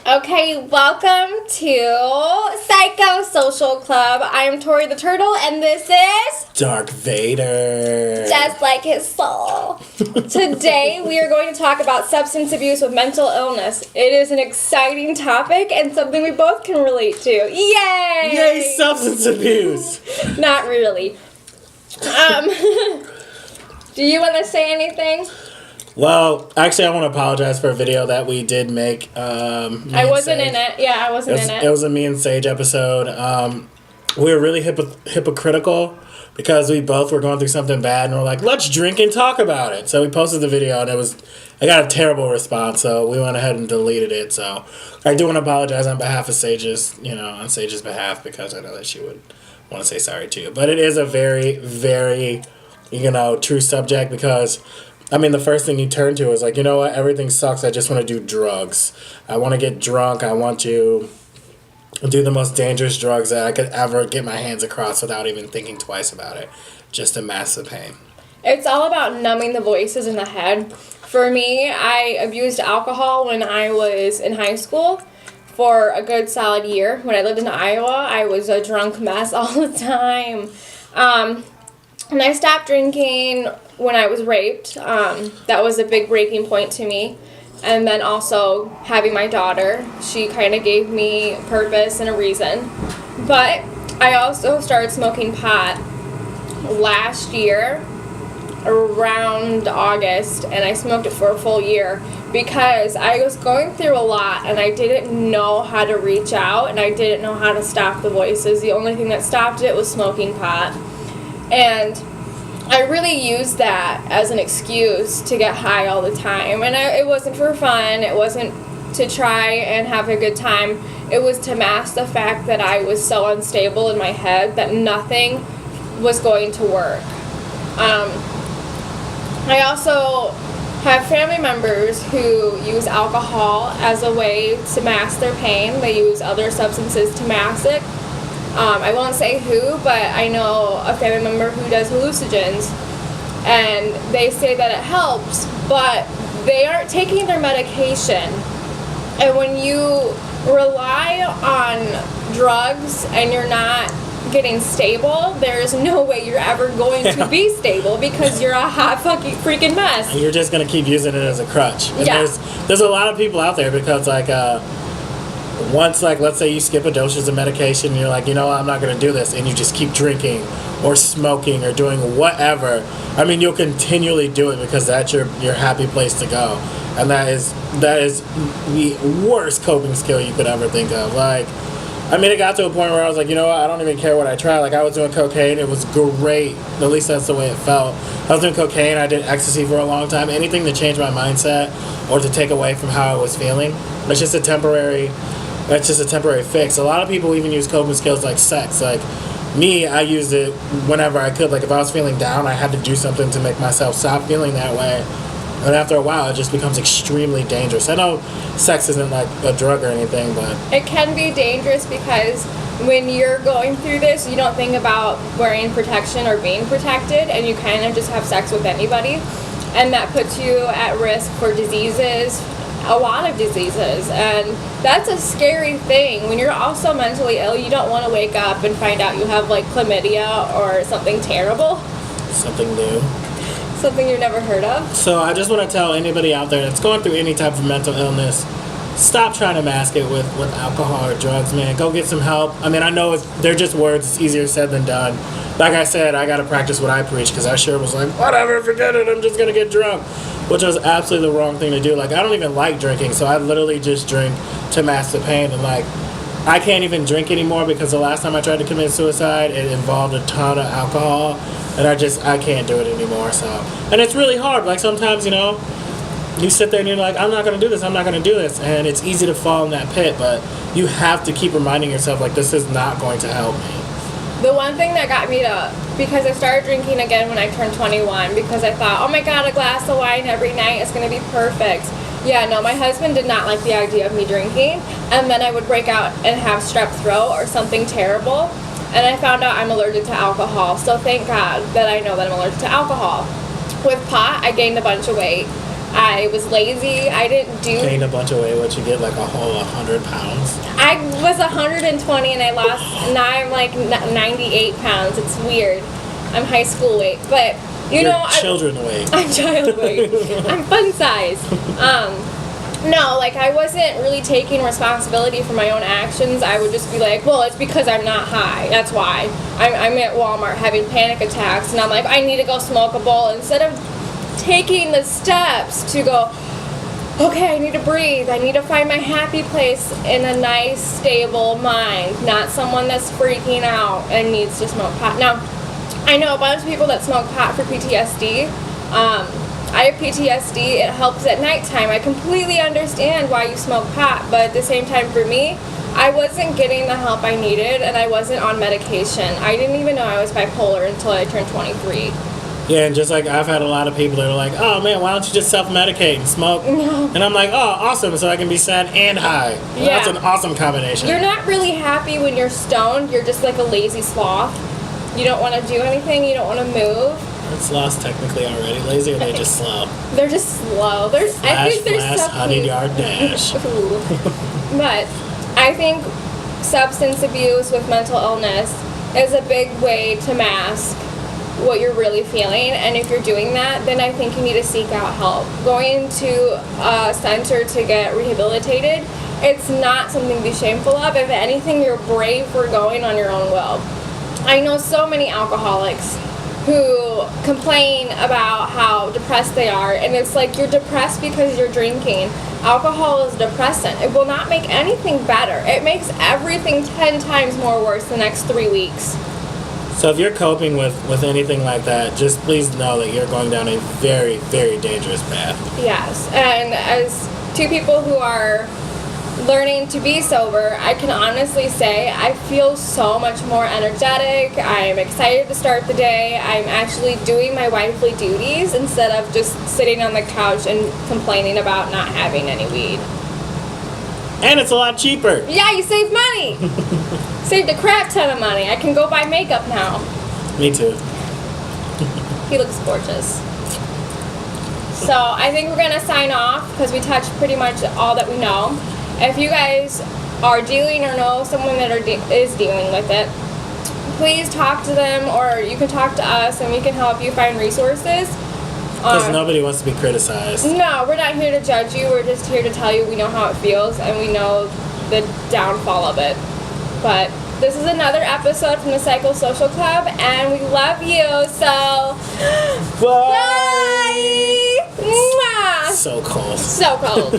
Okay, welcome to Psycho-Social Club. I am Tori the Turtle, and this is... Dark Vader. Just like his soul. Today, we are going to talk about substance abuse with mental illness. It is an exciting topic and something we both can relate to. Yay! Yay, substance abuse! Not really. Do you want to say anything? Well, actually, I want to apologize for a video that we did make. I wasn't in it. Yeah, I wasn't in it. It was a me and Sage episode. We were really hypocritical because we both were going through something bad, and we're like, let's drink and talk about it. So we posted the video, and I got a terrible response, so we went ahead and deleted it. So I do want to apologize on behalf of on Sage's behalf, because I know that she would want to say sorry to you. But it is a very, very, true subject, because the first thing you turn to is like, you know what, everything sucks. I just want to do drugs. I want to get drunk. I want to do the most dangerous drugs that I could ever get my hands across without even thinking twice about it, just to mask the pain. It's all about numbing the voices in the head. For me, I abused alcohol when I was in high school for a good solid year. When I lived in Iowa, I was a drunk mess all the time. And I stopped drinking when I was raped. That was a big breaking point to me. And then also having my daughter, she kind of gave me purpose and a reason. But I also started smoking pot last year around August, and I smoked it for a full year because I was going through a lot and I didn't know how to reach out and I didn't know how to stop the voices. The only thing that stopped it was smoking pot. And I really used that as an excuse to get high all the time. And it wasn't for fun. It wasn't to try and have a good time. It was to mask the fact that I was so unstable in my head that nothing was going to work. I also have family members who use alcohol as a way to mask their pain. They use other substances to mask it. I won't say who, but I know a family member who does hallucinogens, and they say that it helps, but they aren't taking their medication. And when you rely on drugs and you're not getting stable, there's no way you're ever going to be stable because you're a hot fucking freaking mess. And you're just going to keep using it as a crutch. And yeah. There's a lot of people out there because, once, let's say you skip a dosage of medication and you're like, you know what, I'm not going to do this, and you just keep drinking or smoking or doing whatever, you'll continually do it because that's your happy place to go. And that is the worst coping skill you could ever think of. It got to a point where I was like, you know what, I don't even care what I try. I was doing cocaine. It was great. At least that's the way it felt. I was doing cocaine. I did ecstasy for a long time. Anything to change my mindset or to take away from how I was feeling. That's just a temporary fix. A lot of people even use coping skills like sex. Me, I used it whenever I could. If I was feeling down, I had to do something to make myself stop feeling that way. And after a while, it just becomes extremely dangerous. I know sex isn't a drug or anything, but it can be dangerous because when you're going through this, you don't think about wearing protection or being protected, and you kind of just have sex with anybody. And that puts you at risk for diseases, a lot of diseases, and that's a scary thing. When you're also mentally ill, you don't want to wake up and find out you have chlamydia or something terrible. Something new. Something you've never heard of. So I just want to tell anybody out there that's going through any type of mental illness, stop trying to mask it with alcohol or drugs, man. Go get some help. I know they're just words. It's easier said than done. Like I said, I got to practice what I preach because I sure was like, whatever, forget it, I'm just going to get drunk. Which was absolutely the wrong thing to do. I don't even like drinking, so I literally just drink to mask the pain. And I can't even drink anymore because the last time I tried to commit suicide, it involved a ton of alcohol. And I can't do it anymore, so. And it's really hard. Sometimes, you sit there and you're like, I'm not going to do this, I'm not going to do this. And it's easy to fall in that pit, but you have to keep reminding yourself, this is not going to help me. The one thing that got me because I started drinking again when I turned 21, because I thought, oh my God, a glass of wine every night is going to be perfect. Yeah, no, my husband did not like the idea of me drinking, and then I would break out and have strep throat or something terrible. And I found out I'm allergic to alcohol, so thank God that I know that I'm allergic to alcohol. With pot, I gained a bunch of weight. I was lazy. I didn't do. Gained a bunch of weight. What you get, like a whole 100 pounds? I was 120 and I lost. Now I'm like 98 pounds. It's weird. I'm high school weight, but You're children weight. I'm child weight. I'm fun size. No, like I wasn't really taking responsibility for my own actions. I would just be like, well, it's because I'm not high. That's why. I'm at Walmart having panic attacks, and I'm like, I need to go smoke a bowl instead of taking the steps to go, okay, I need to breathe. I need to find my happy place in a nice, stable mind, not someone that's freaking out and needs to smoke pot. Now, I know a bunch of people that smoke pot for PTSD. I have PTSD. It helps at nighttime. I completely understand why you smoke pot, but at the same time, for me, I wasn't getting the help I needed, and I wasn't on medication. I didn't even know I was bipolar until I turned 23. Yeah, and just like I've had a lot of people that are like, oh man, why don't you just self-medicate and smoke? No. And I'm like, oh, awesome, so I can be sad and high. Well, Yeah. That's an awesome combination. You're not really happy when you're stoned. You're just like a lazy sloth. You don't want to do anything. You don't want to move. It's lost technically already. Lazy or they just slow? They're just slow. I think there's Flash, stuff 100-yard dash. But I think substance abuse with mental illness is a big way to mask what you're really feeling, and if you're doing that, then I think you need to seek out help. Going to a center to get rehabilitated, it's not something to be shameful of. If anything, you're brave for going on your own will. I know so many alcoholics who complain about how depressed they are, and it's like, you're depressed because you're drinking. Alcohol is a depressant. It will not make anything better. It makes everything 10 times more worse the next 3 weeks. So if you're coping with anything like that, just please know that you're going down a very, very dangerous path. Yes, and as two people who are learning to be sober, I can honestly say I feel so much more energetic. I'm excited to start the day. I'm actually doing my wifely duties instead of just sitting on the couch and complaining about not having any weed. And it's a lot cheaper. Yeah, you save money. Saved a crap ton of money. I can go buy makeup now. Me too. He looks gorgeous. So I think we're gonna sign off because we touched pretty much all that we know. If you guys are dealing or know someone that is dealing with it, please talk to them, or you can talk to us and we can help you find resources. Because nobody wants to be criticized. No, we're not here to judge you. We're just here to tell you we know how it feels and we know the downfall of it. But this is another episode from the Psychosocial Club, and we love you. So, Bye. bye. Mwah. So cold. So cold.